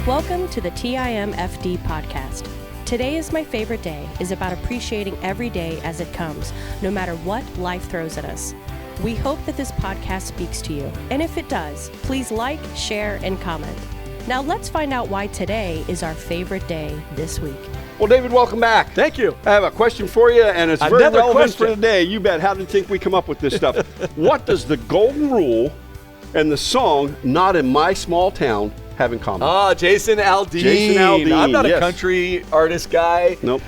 Welcome to the TIMFD podcast. Today is my favorite day is about appreciating every day as it comes, no matter what life throws at us. We hope that this podcast speaks to you, and if it does, please like, share, and comment. Now let's find out why today is our favorite day this week. Well, David, welcome back. Thank you. I have a question for you, and it's very Another relevant question. for today. You bet. How did you think we come up with this stuff? What does the golden rule and the song "Not in My Small Town" have in common? Jason Aldean. Jason Aldean, I'm not yes. a country artist guy. Nope.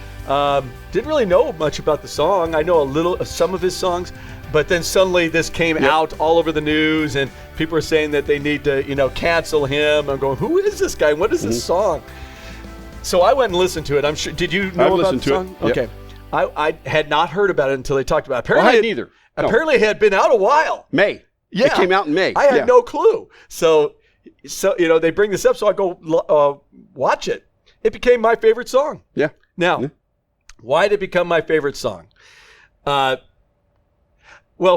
Didn't really know much about the song. I know a little of some of his songs, but then suddenly this came out all over the news, and people are saying that they need to, cancel him. I'm going, who is this guy? What is this song? So I went and listened to it. I'm sure. Did you know about the song? Yep. Okay. I had not heard about it until they talked about it. Well, I hadn't either. No. Apparently it had been out a while. May. Yeah. It came out in May. I had no clue. So they bring this up, so I go watch it. It became my favorite song. Yeah. Now, why did it become my favorite song? Well,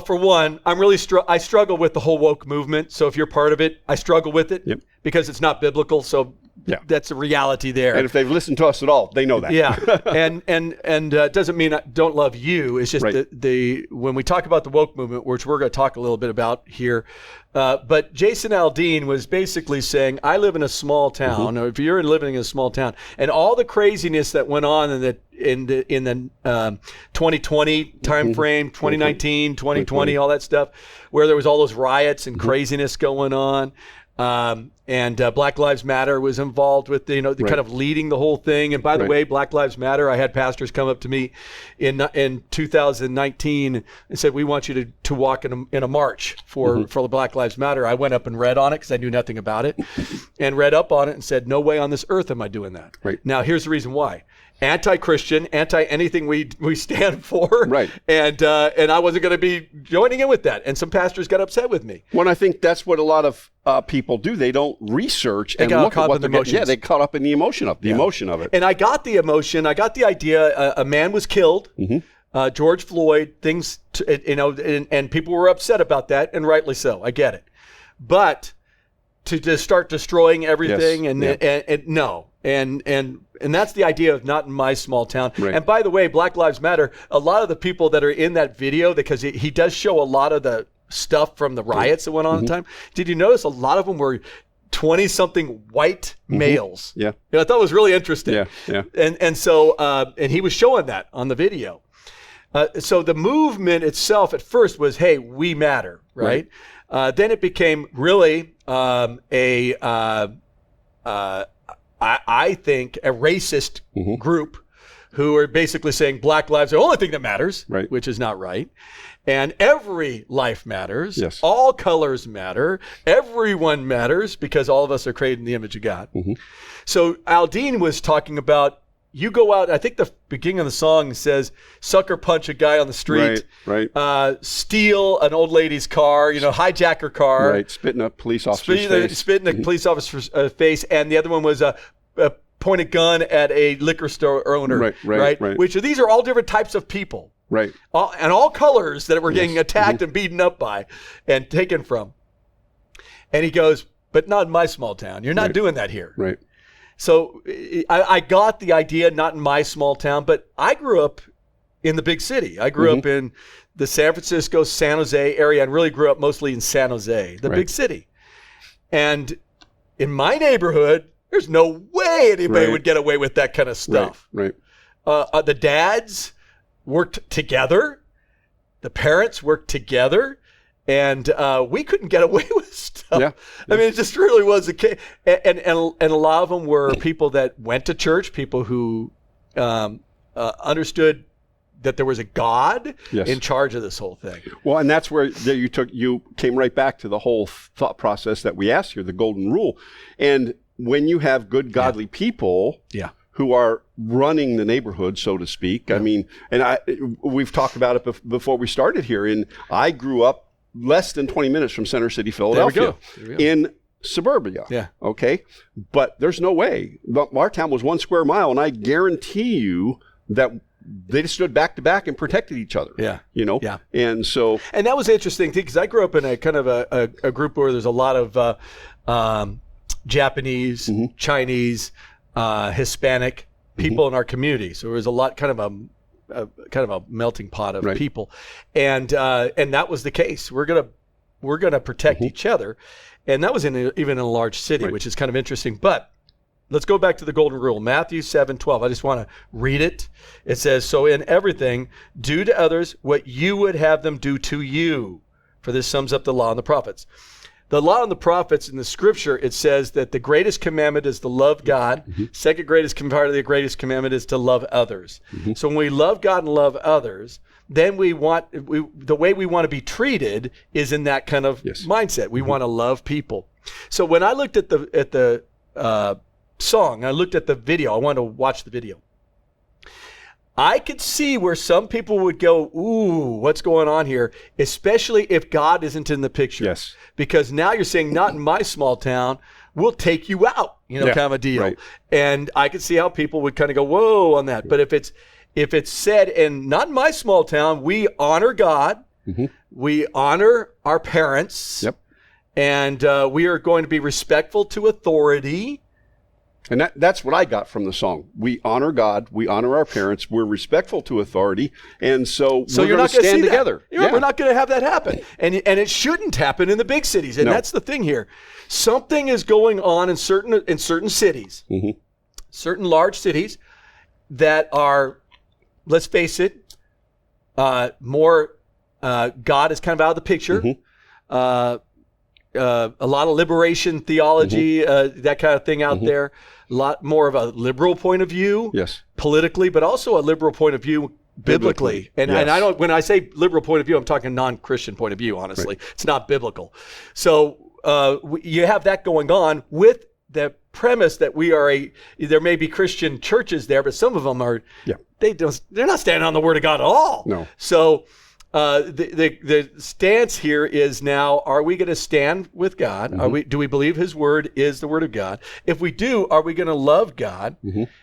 for one, I struggle with the whole woke movement. So if you're part of it, I struggle with it because it's not biblical. So that's a reality there. And if they've listened to us at all, they know that. Yeah. and it doesn't mean I don't love you. It's just the when we talk about the woke movement, which we're going to talk a little bit about here. But Jason Aldean was basically saying, I live in a small town, or if you're living in a small town, and all the craziness that went on in the 2020 time frame, 2019, 2020, all that stuff, where there was all those riots and craziness going on. And Black Lives Matter was involved with the kind of leading the whole thing. And by the way, Black Lives Matter, I had pastors come up to me in 2019 and said, we want you to walk in a march for the Black Lives Matter. I went up and read on it because I knew nothing about it and read up on it and said, no way on this earth am I doing that. Right. Now, here's the reason why. Anti-Christian, anti-anything we stand for. Right. And I wasn't going to be joining in with that. And some pastors got upset with me. Well, I think that's what a lot of people do. They don't research and look at what they're getting. Yeah, they caught up in the emotion of it. And I got the emotion. I got the idea. A man was killed. George Floyd. And people were upset about that, and rightly so. I get it. But to just start destroying everything and no. And that's the idea of not in my small town. Right. And by the way, Black Lives Matter, a lot of the people that are in that video, because he does show a lot of the stuff from the riots that went on at the time. Did you notice a lot of them were 20-something white males? Yeah. I thought it was really interesting. Yeah. And so and he was showing that on the video. So the movement itself at first was, hey, we matter, right? Then it became really I think a racist group who are basically saying Black lives are the only thing that matters, which is not right. And every life matters. Yes. All colors matter. Everyone matters because all of us are created in the image of God. So Aldean was talking about, you go out, I think the beginning of the song says, sucker punch a guy on the street, steal an old lady's car, hijack her car. Right, spit in a police officer's face. Spit in a police officer's face. And the other one was point a gun at a liquor store owner. Right. Which these are all different types of people. Right. And all colors that were getting attacked and beaten up by and taken from. And he goes, but not in my small town. You're not doing that here. Right. So I got the idea, not in my small town, but I grew up in the big city. I grew up in the San Francisco, San Jose area, and really grew up mostly in San Jose, the big city. And in my neighborhood, there's no way anybody would get away with that kind of stuff. Right. The dads worked together. The parents worked together. And we couldn't get away with stuff. Yeah. I mean, it just really was a case. And a lot of them were people that went to church, people who understood that there was a God in charge of this whole thing. Well, and that's where you came right back to the whole thought process that we asked here, the golden rule. And when you have good, godly people who are running the neighborhood, so to speak, I mean, and we've talked about it before we started here. And I grew up less than 20 minutes from Center City, Philadelphia, there we go. In suburbia. Yeah. Okay. But there's no way. Our town was 1 square mile, and I guarantee you that they just stood back to back and protected each other. Yeah. Yeah. And so. And that was an interesting thing because I grew up in a kind of a group where there's a lot of Japanese, Chinese, Hispanic people in our community. So there was a lot, kind of a melting pot of people, and that was the case. We're gonna protect each other, and that was even in a large city, which is kind of interesting. But let's go back to the golden rule, Matthew 7:12. I just want to read it. It says, "So in everything, do to others what you would have them do to you, for this sums up the law and the prophets." The law and the prophets in the scripture, it says that the greatest commandment is to love God. Second greatest part of the greatest commandment is to love others. So when we love God and love others, then the way we want to be treated is in that kind of mindset. We want to love people. So when I looked at the song, I looked at the video. I wanted to watch the video. I could see where some people would go, ooh, what's going on here? Especially if God isn't in the picture. Yes. Because now you're saying, not in my small town, we'll take you out, kind of a deal. Right. And I could see how people would kind of go, whoa, on that. But if it's said, and not in my small town, we honor God, we honor our parents, and we are going to be respectful to authority. And that's what I got from the song. We honor God. We honor our parents. We're respectful to authority. And so we're going to stand together. We're not going to have that happen. And it shouldn't happen in the big cities. And that's the thing here. Something is going on in certain cities, certain large cities that are, let's face it, more God is kind of out of the picture. A lot of liberation theology, that kind of thing out there. A lot more of a liberal point of view, politically, but also a liberal point of view biblically. And I don't. When I say liberal point of view, I'm talking non-Christian point of view. Honestly, it's not biblical. So you have that going on with the premise that we are there may be Christian churches there, but some of them are. They're not standing on the Word of God at all. No. So. The stance here is now, are we going to stand with God? Do we believe his word is the word of God? If we do, are we going to love God?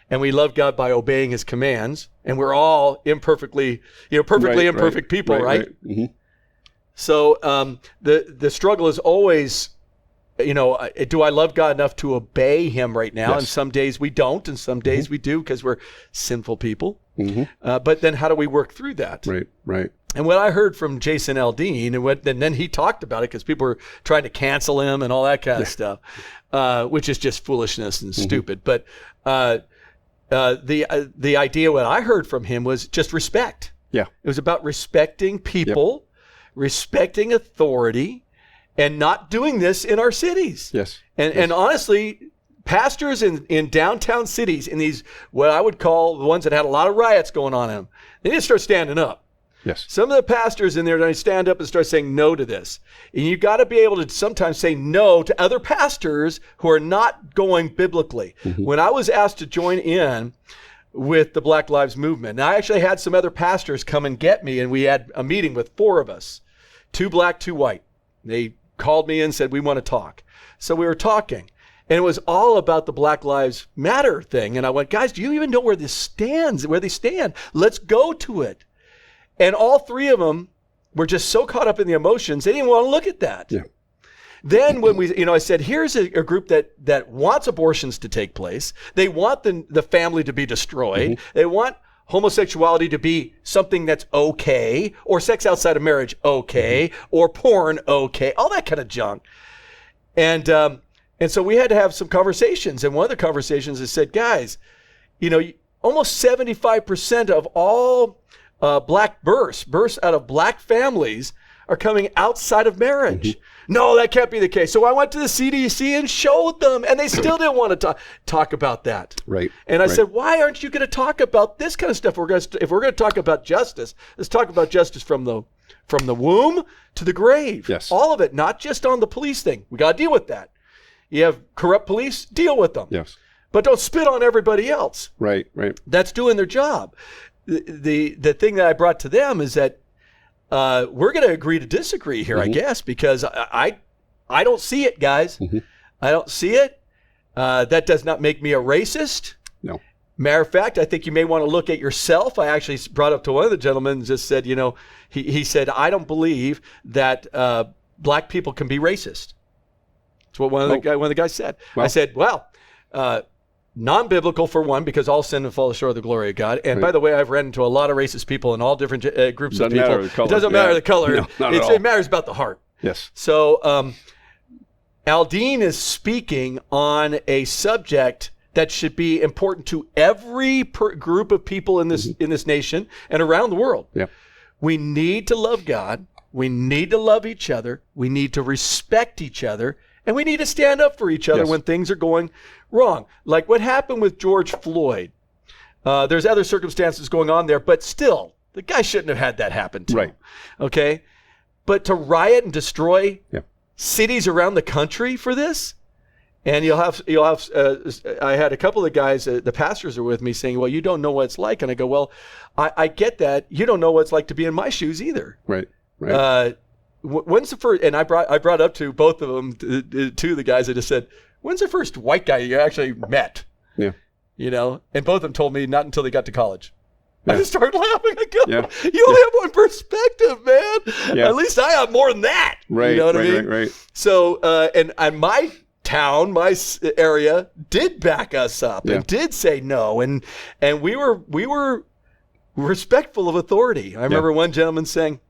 And we love God by obeying his commands. And we're all imperfectly imperfect people, right? So the struggle is always, do I love God enough to obey him right now? And some days we don't, and some days we do because we're sinful people. But then how do we work through that? Right. And what I heard from Jason Aldean, and then he talked about it because people were trying to cancel him and all that kind of stuff, which is just foolishness and stupid. But the idea, what I heard from him was just respect. It was about respecting people, respecting authority, and not doing this in our cities. And honestly, pastors in downtown cities, in these, what I would call the ones that had a lot of riots going on in them, they need to start standing up. Some of the pastors in there, they stand up and start saying no to this. And you got to be able to sometimes say no to other pastors who are not going biblically. When I was asked to join in with the Black Lives Movement, and I actually had some other pastors come and get me, and we had a meeting with 4 of us, 2 black, 2 white. They called me and said, we want to talk. So we were talking. And it was all about the Black Lives Matter thing. And I went, guys, do you even know where they stand? Let's go to it. And all 3 of them were just so caught up in the emotions, they didn't want to look at that. Then when I said, here's a group that wants abortions to take place. They want the family to be destroyed. They want homosexuality to be something that's okay, or sex outside of marriage okay, or porn okay, all that kind of junk. And so we had to have some conversations. And one of the conversations is said, guys, almost 75% of all black births out of black families are coming outside of marriage. No, that can't be the case. So I went to the CDC and showed them, and they still didn't want to talk about that. And I said, why aren't you going to talk about this kind of stuff? If we're going to talk about justice, let's talk about justice from the womb to the grave. All of it, not just on the police thing. We got to deal with that. You have corrupt police, deal with them. But don't spit on everybody else. That's doing their job. The thing that I brought to them is that we're going to agree to disagree here, I guess, because I don't see it, guys. I don't see it. That does not make me a racist. No. Matter of fact, I think you may want to look at yourself. I actually brought up to one of the gentlemen and just said, he said, I don't believe that black people can be racist. That's what one of the guys said. Well, I said, well, non-biblical for one, because all sin and fall short of the glory of God. And by the way, I've ran into a lot of racist people in all different groups of people. It doesn't matter the color. No, it matters about the heart. Yes. So Aldean is speaking on a subject that should be important to every group of people in this nation and around the world. Yeah. We need to love God. We need to love each other. We need to respect each other. And we need to stand up for each other when things are going wrong. Like what happened with George Floyd. There's other circumstances going on there, but still, the guy shouldn't have had that happen to him. Okay? But to riot and destroy cities around the country for this, and you'll have I had a couple of guys, the pastors are with me saying, well, you don't know what it's like. And I go, well, I get that. You don't know what it's like to be in my shoes either. Right. When's the first, and I brought up to both of them, to the guys, I just said, when's the first white guy you actually met? Yeah. You know, and both of them told me not until they got to college. I just started laughing. I go, you only have one perspective, man. At least I have more than that. Right. You know what I mean? Right. So, and my town, my area did back us up and did say no. And we were respectful of authority. I remember one gentleman saying,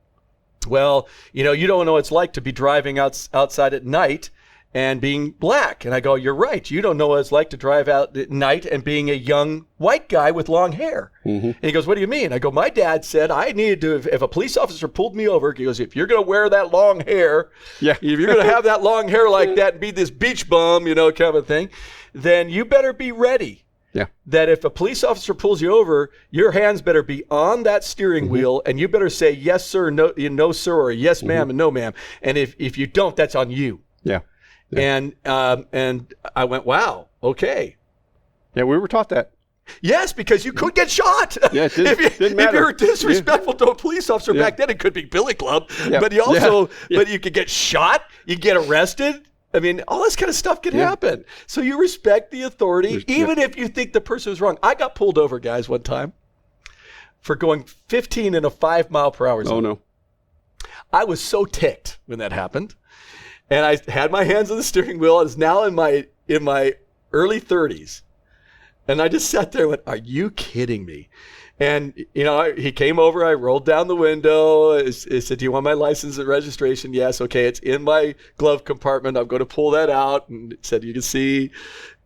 well, you know, you don't know what it's like to be driving outside at night and being black. And I go, you're right. You don't know what it's like to drive out at night and being a young white guy with long hair. And he goes, what do you mean? I go, my dad said I needed to, if a police officer pulled me over, he goes, if you're going to wear that long hair, if you're going to have that long hair like that and be this beach bum, you know, kind of thing, then you better be ready. That if a police officer pulls you over, your hands better be on that steering wheel, and you better say yes, sir, no, sir, or yes, ma'am, and no, ma'am. And if you don't, that's on you. And I went, wow, okay. Yeah, we were taught that. Yes, because you could get shot. Yeah, it didn't matter. If you were disrespectful to a police officer back then, it could be Billy Club. But you also, but you could get shot, you get arrested. I mean, all this kind of stuff can happen. So you respect the authority, even if you think the person is wrong. I got pulled over, guys, one time for going 15 in a 5 mile per hour zone. Oh, no. I was so ticked when that happened. And I had my hands on the steering wheel. I was now in my early 30s. And I just sat there and went, are you kidding me? And, you know, he came over, I rolled down the window. He said, do you want my license and registration? Yes. Okay. It's in my glove compartment. I'm going to pull that out. And it said, you can see,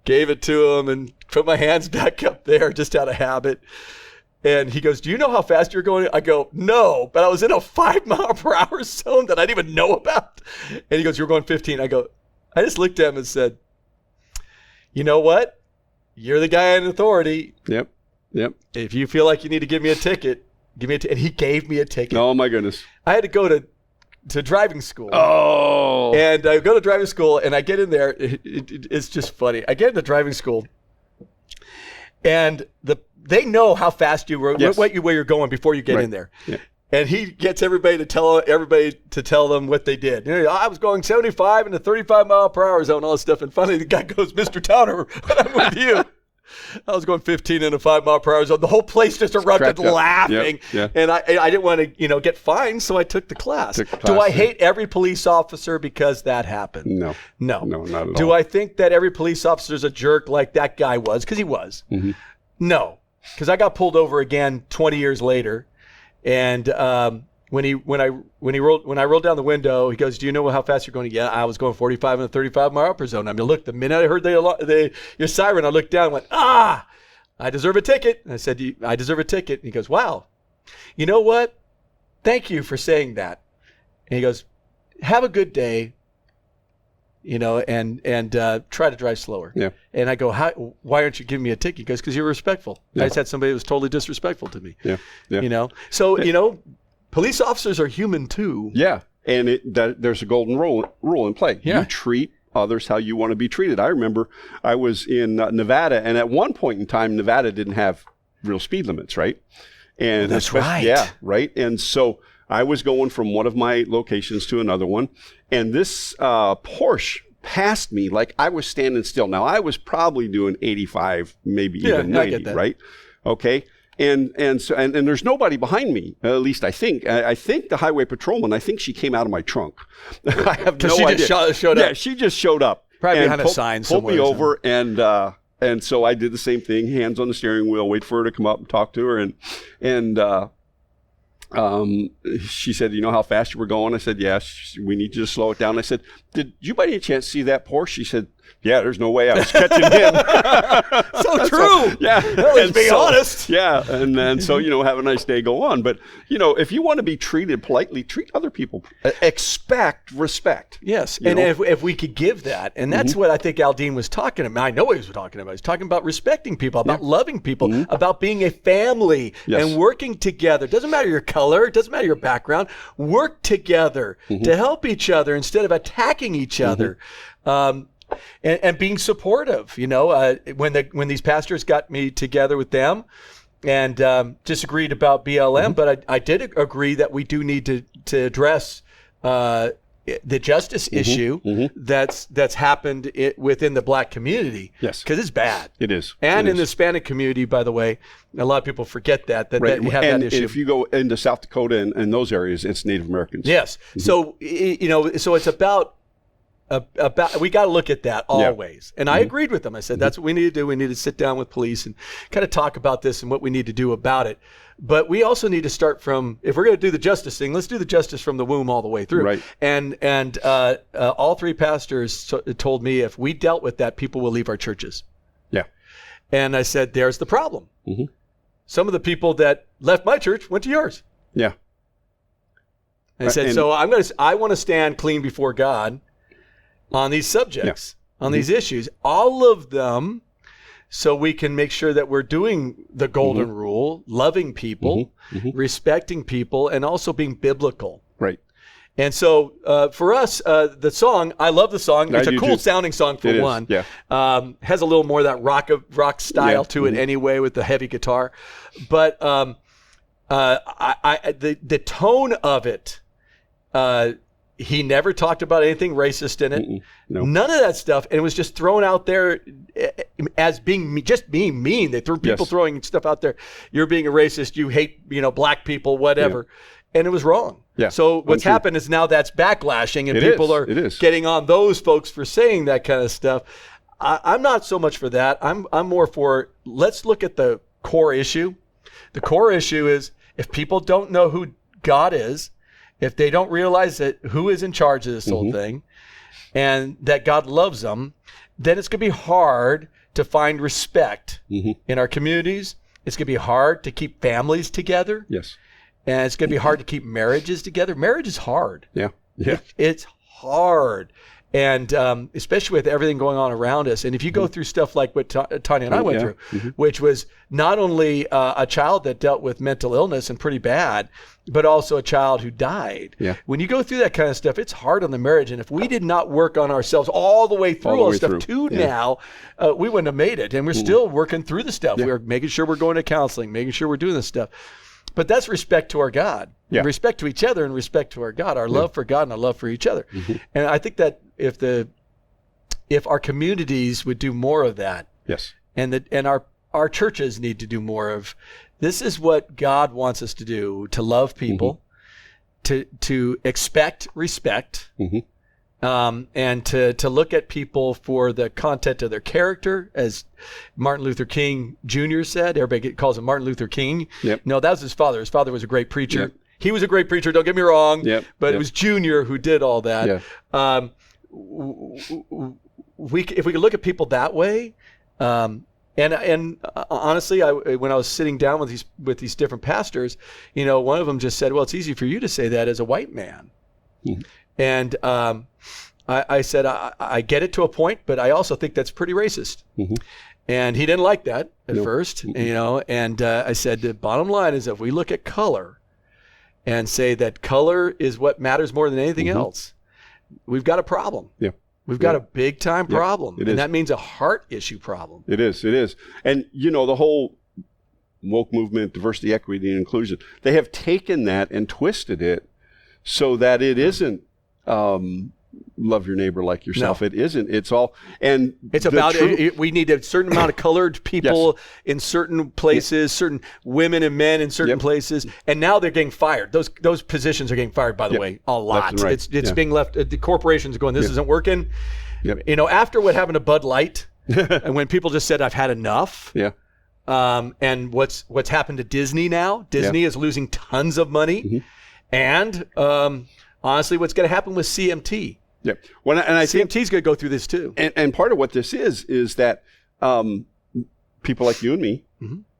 gave it to him and put my hands back up there just out of habit. And he goes, do you know how fast you're going? I go, no, but I was in a 5 mile per hour zone that I didn't even know about. And he goes, you're going 15. I go, I just looked at him and said, you know what? You're the guy in authority. Yep. If you feel like you need to give me a ticket, give me a ticket. And he gave me a ticket. Oh, my goodness. I had to go to driving school. Oh. And I go to driving school, and I get in there. It's just funny. I get into driving school, and they know how fast you were, where you're going before you get in there. Yeah. And he gets everybody to tell them what they did. You know, I was going 75 in a 35 mile per hour zone, all this stuff. And finally, the guy goes, Mr. Towner, I'm with you. I was going 15 in a 5 mile per hour zone. The whole place just erupted laughing. And I didn't want to, get fined, so I took the class. Do I hate every police officer because that happened? No, not at all. Do I think that every police officer is a jerk like that guy was? Because he was. No, because I got pulled over again 20 years later. And when I rolled down the window, he goes, "Do you know how fast you're going?" Yeah, I was going 45 in a 35 mile per zone. I mean, look, the minute I heard your siren, I looked down and went, I deserve a ticket. And I said, I deserve a ticket. And he goes, wow, you know what? Thank you for saying that. And he goes, have a good day. And try to drive slower. Yeah. And I go, why aren't you giving me a ticket? He goes, because you're respectful. I just had somebody that was totally disrespectful to me. Yeah. So, police officers are human too. Yeah. And there's a golden rule in play. Yeah. You treat others how you want to be treated. I remember I was in Nevada, and at one point in time, Nevada didn't have real speed limits, right? And that's right. Yeah, right. And so I was going from one of my locations to another one, and this Porsche passed me like I was standing still. Now, I was probably doing 85, maybe even 90, right? Okay. And there's nobody behind me. At least I think. I think the highway patrolman. I think she came out of my trunk. I have no idea. She just showed up. Yeah, she just showed up. Probably behind a sign somewhere. Pulled me over, and so I did the same thing. Hands on the steering wheel. Wait for her to come up and talk to her. And she said, "You know how fast you were going?" I said, "Yeah, we need you to slow it down." I said, "Did you by any chance see that Porsche?" She said, "Yeah, there's no way I was catching him." So true. Yeah. Let's be honest. Yeah. And then so, have a nice day, go on. But, if you want to be treated politely, treat other people. Expect respect. Yes. And if we could give that, and that's what I think Aldean was talking about. I know what he was talking about. He's talking about respecting people, about loving people, about being a family and working together. It doesn't matter your color. It doesn't matter your background. Work together to help each other instead of attacking each other. And being supportive, when these pastors got me together with them and disagreed about BLM, but I did agree that we do need to address the justice issue that's happened within the Black community. Yes, because it's bad. It is, and in the Hispanic community, by the way, a lot of people forget that we have that issue. And if you go into South Dakota and those areas, it's Native Americans. Yes, so so it's about we got to look at that always. And I agreed with them. I said, that's what we need to do. We need to sit down with police and kind of talk about this and what we need to do about it. But we also need to start from, if we're going to do the justice thing, let's do the justice from the womb all the way through. Right. And all three pastors told me if we dealt with that, people will leave our churches. Yeah. And I said, there's the problem. Some of the people that left my church went to yours. Yeah. And I said, so I want to stand clean before God on these subjects, on these issues, all of them, so we can make sure that we're doing the golden rule, loving people, respecting people, and also being biblical. Right. And so for us, the song, I love the song. It's a cool sounding song for one. Yeah. Has a little more of that rock style to it anyway with the heavy guitar. But the tone of it, he never talked about anything racist in it. No. None of that stuff. And it was just thrown out there as being mean. They threw people throwing stuff out there. You're being a racist. You hate, Black people, whatever. Yeah. And it was wrong. Yeah. So what's happened is now that's backlashing and people are getting on those folks for saying that kind of stuff. I'm not so much for that. I'm more for, let's look at the core issue. The core issue is if people don't know who God is, if they don't realize that who is in charge of this whole thing and that God loves them, then it's going to be hard to find respect in our communities. It's going to be hard to keep families together. Yes. And it's going to be hard to keep marriages together. Marriage is hard. Yeah. Yeah. It's hard. And especially with everything going on around us. And if you go through stuff like what Tanya and I went through, which was not only a child that dealt with mental illness and pretty bad, but also a child who died. Yeah. When you go through that kind of stuff, it's hard on the marriage. And if we did not work on ourselves all the way through all the stuff now, we wouldn't have made it. And we're still working through the stuff. Yeah. We're making sure we're going to counseling, making sure we're doing this stuff. But that's respect to our God, respect to each other and respect to our God, our love for God and our love for each other. And I think that if our communities would do more of that, and our churches need to do more of, this is what God wants us to do, to love people, to expect respect, and to look at people for the content of their character, as Martin Luther King Jr. said. Everybody calls him Martin Luther King. Yep. No, that was his father. His father was a great preacher. Yep. He was a great preacher, don't get me wrong, but it was Jr. who did all that. Yeah. If we could look at people that way, and honestly, when I was sitting down with these different pastors, one of them just said, "Well, it's easy for you to say that as a white man." And I said, I get it to a point, but I also think that's pretty racist. And he didn't like that at first, and I said, the bottom line is if we look at color and say that color is what matters more than anything else, we've got a problem. Yeah. We've got a big time problem. And that means a heart issue problem. It is. And, the whole woke movement, diversity, equity, and inclusion, they have taken that and twisted it so that it isn't love your neighbor like yourself. No. It isn't. It's all, and it's about, we need a certain amount of colored people in certain places, certain women and men in certain places. And now they're getting fired. Those positions are getting fired, by the way, a lot. Right. It's being left, the corporations are going, this isn't working. You know, after what happened to Bud Light, and when people just said, I've had enough. And what's happened to Disney now? Disney is losing tons of money. And honestly, what's going to happen with CMT? Well, and I think CMT's going to go through this too. And part of what this is that people like you and me,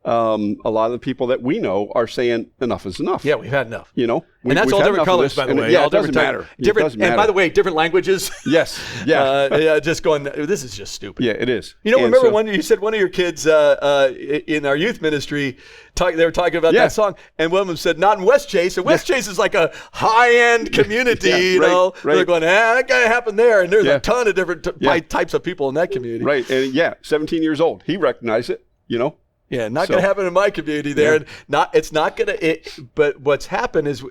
a lot of the people that we know are saying enough is enough. Yeah, we've had enough. You know, and that's all different colors, by the way. Yeah, it doesn't matter. Different, and by the way, different languages. Yes. Yeah. Just going, this is just stupid. Yeah, it is. You know, and remember when you said one of your kids in our youth ministry, they were talking about that song, and one of them said, not in West Chase. And West Chase is like a high-end community, you know. Right. They're going, that guy happened there. And there's a ton of different types of people in that community. Right. And 17 years old. He recognized it, you know. Yeah, not going to happen in my community there. Yeah. It's not going to. But what's happened is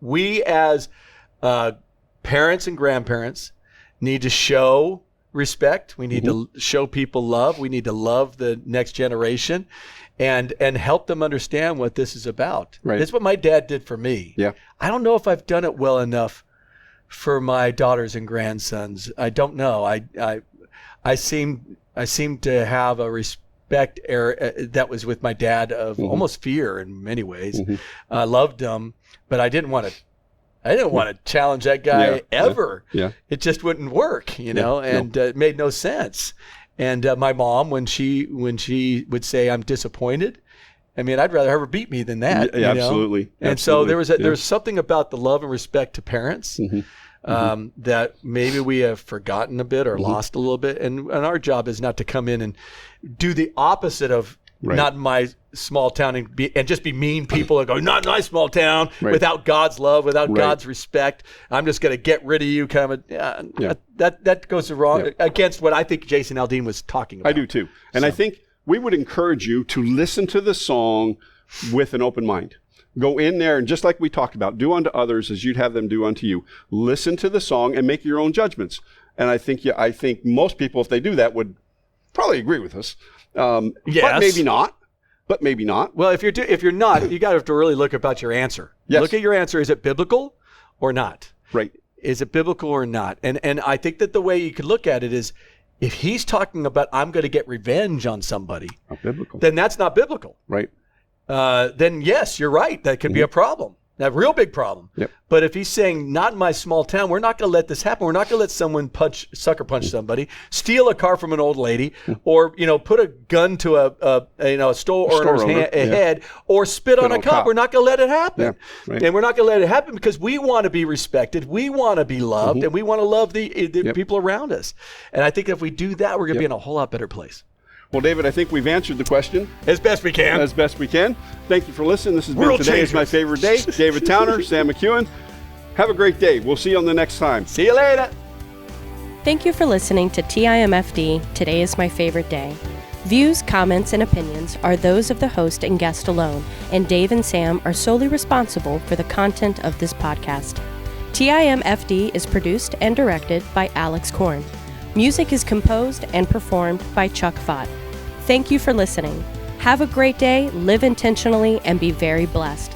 we as parents and grandparents need to show respect. We need to show people love. We need to love the next generation, and help them understand what this is about. Right. That's what my dad did for me. Yeah. I don't know if I've done it well enough for my daughters and grandsons. I don't know. I seem to have a respect that was with my dad of almost fear in many ways. I loved him, but I didn't want to challenge that guy ever. Yeah. It just wouldn't work, you know, and it made no sense. And my mom, when she would say, I'm disappointed, I mean, I'd rather have her beat me than that. Yeah, absolutely. And so there was something about the love and respect to parents that maybe we have forgotten a bit or lost a little bit. And our job is not to come in and do the opposite of not in my small town and just be mean people and go, not in my small town, without God's love, without God's respect. I'm just going to get rid of you, kind of. That goes wrong against what I think Jason Aldean was talking about. I do too. And I think we would encourage you to listen to the song with an open mind. Go in there and just like we talked about, do unto others as you'd have them do unto you. Listen to the song and make your own judgments. And I think most people, if they do that, would probably agree with us. But maybe not. Well, if you're not, you got to have to really look about your answer. Yes. Look at your answer. Is it biblical or not? Right. Is it biblical or not? And I think that the way you could look at it is, if he's talking about I'm going to get revenge on somebody, not biblical, then that's not biblical. Right. Then yes, you're right. That could be a problem. A real big problem. Yep. But if he's saying, not in my small town, we're not going to let this happen. We're not going to let someone sucker punch somebody, steal a car from an old lady, or put a gun to a store owner's head, or spit on a cop. We're not going to let it happen. Yeah. Right. And we're not going to let it happen because we want to be respected, we want to be loved, and we want to love the people around us. And I think if we do that, we're going to be in a whole lot better place. Well, David, I think we've answered the question. As best we can. Thank you for listening. This has been Today is My Favorite Day. David Towner, Sam McEwen. Have a great day. We'll see you on the next time. See you later. Thank you for listening to TIMFD, Today is My Favorite Day. Views, comments, and opinions are those of the host and guest alone, and Dave and Sam are solely responsible for the content of this podcast. TIMFD is produced and directed by Alex Korn. Music is composed and performed by Chuck Fott. Thank you for listening. Have a great day, live intentionally, and be very blessed.